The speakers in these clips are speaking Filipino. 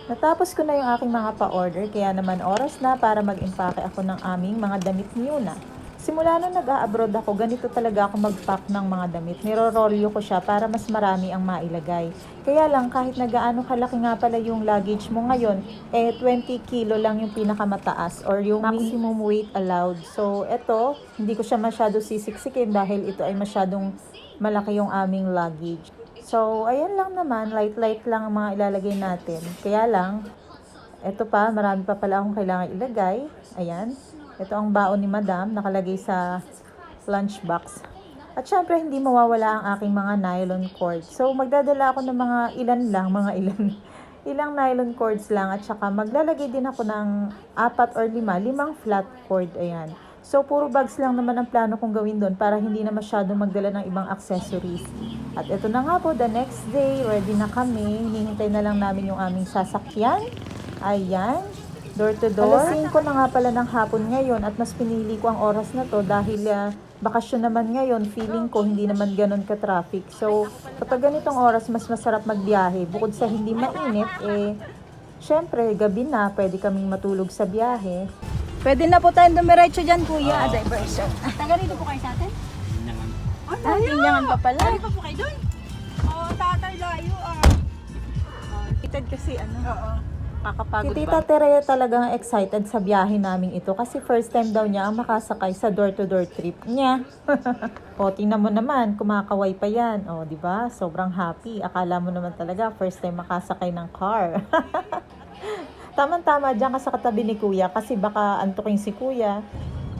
Natapos ko na yung aking mga pa-order, kaya naman oras na para mag-impake ako ng aming mga damit ni Yuna. Simula nung nag-a-abroad ako, ganito talaga ako mag-pack ng mga damit. Nirorolyo ko siya para mas marami ang mailagay. Kaya lang, kahit na gaano kalaki nga pala yung luggage mo ngayon, 20 kilo lang yung pinakamataas or yung maximum weight allowed. So, eto, hindi ko siya masyado sisiksikin dahil ito ay masyadong malaki yung aming luggage. So, ayan lang naman, light-light lang ang mga ilalagay natin. Kaya lang, eto pa, marami pa pala akong kailangan ilagay. Ayan, ito ang baon ni Madam, nakalagay sa lunchbox. At syempre, hindi mawawala ang aking mga nylon cords. So, magdadala ako ng mga ilang nylon cords lang. At saka, maglalagay din ako ng 4 or 5 flat cord. Ayan. So, puro bags lang naman ang plano kong gawin doon para hindi na masyadong magdala ng ibang accessories. At ito na nga po, the next day, ready na kami. Hinihintay na lang namin yung aming sasakyan. Ayan, door to door. Alas 5 na nga pala ng hapon ngayon at mas pinili ko ang oras na to dahil bakasyon naman ngayon, feeling ko hindi naman ganun ka-traffic. So, kapag ganitong oras, mas masarap magbiyahe. Bukod sa hindi mainit, syempre, gabi na, pwede kaming matulog sa biyahe. Pwede na po tayong dumiretso dyan, kuya. Diversion. Taga rito po kayo sa atin? Ay, tinyangan pa pala. Taga pa po kayo doon? Oo, tatay layo Kitad kasi ano. Oo. Kakapagod Si Tita Terea talagang excited sa biyahe namin ito kasi first time daw niya ang makasakay sa door-to-door trip niya. O, tingnan mo naman, kumakaway pa yan. O, di ba? Sobrang happy. Akala mo naman talaga first time makasakay ng car. Tama-tama, diyan ka sa katabi ni Kuya kasi baka antukin si Kuya.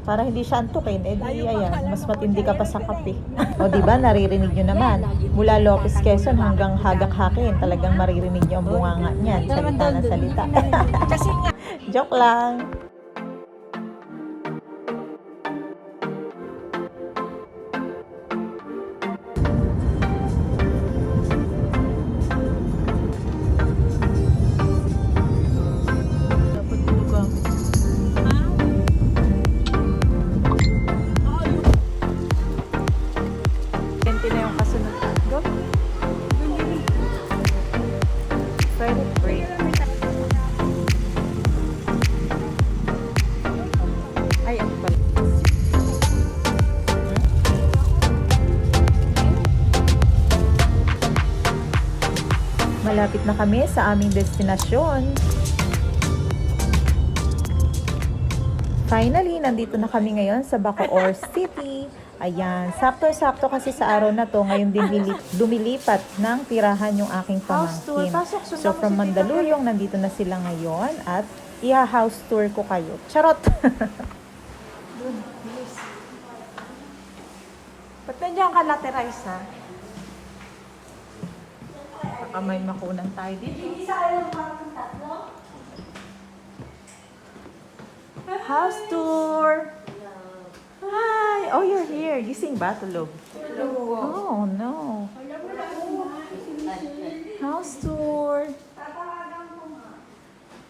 Para hindi siya antukin, ayan, mas matindi ka pa sa kape. O diba, naririnig nyo naman. Mula Lopez Quezon hanggang Hagak Hakin, talagang maririnig nyo ang bunganga niyan. Salita na salita. Kasi nga, Joke lang. Dapat tulog ako. Kenti na yung kasunod. Go. Credit break. Ay, ano pala? Malapit na kami sa aming destinasyon. Finally, nandito na kami ngayon sa Bacoor City. Ayan, sakto-sakto kasi sa araw na to, ngayon din dumilipat ng tirahan yung aking pamangkin. So from Mandaluyong, nandito na sila ngayon at i-house tour ko kayo. Charot! ba't nandiyan ka laterize ha? Baka may makunan tayo dito. House tour! Hi! Oh, you're here. Gising ba? Tulog? Oh, no. House tour!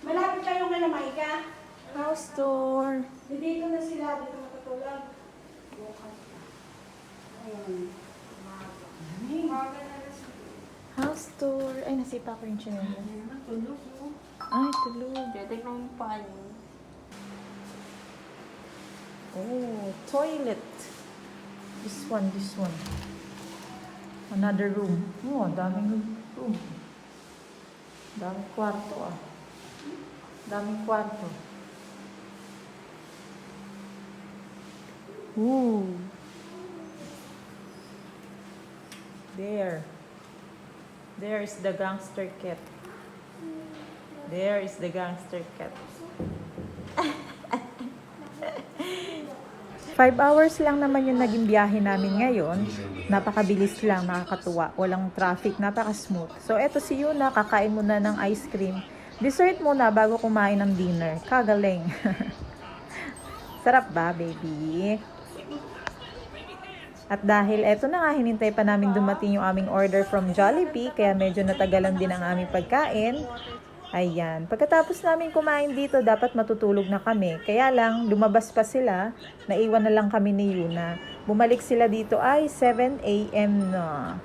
Malapit kayo nga na Maika. House tour! Dito na sila, dito matutulog. House tour! Ay, nasipa ko yung chinela. Tulog. Ay, tulog. Pwede kong paano. Oh, toilet. This one. Another room. Oh, daming room. Daming kwarto ah. Daming kwarto. Ooh. There. There is the gangster cat. There is the gangster cat. 5 hours lang naman yung naging biyahe namin ngayon. Napakabilis lang, nakakatuwa. Walang traffic, napaka-smooth. So, eto si Yuna, kakain muna ng ice cream. Dessert muna bago kumain ng dinner. Kagaling. Sarap ba, baby? At dahil eto na nga, hinintay pa namin dumating yung aming order from Jollibee, kaya medyo natagalan din ang aming pagkain. Ayan. Pagkatapos namin kumain dito, dapat matutulog na kami. Kaya lang, lumabas pa sila. Naiwan na lang kami ni Yuna. Bumalik sila dito ay 7 AM na.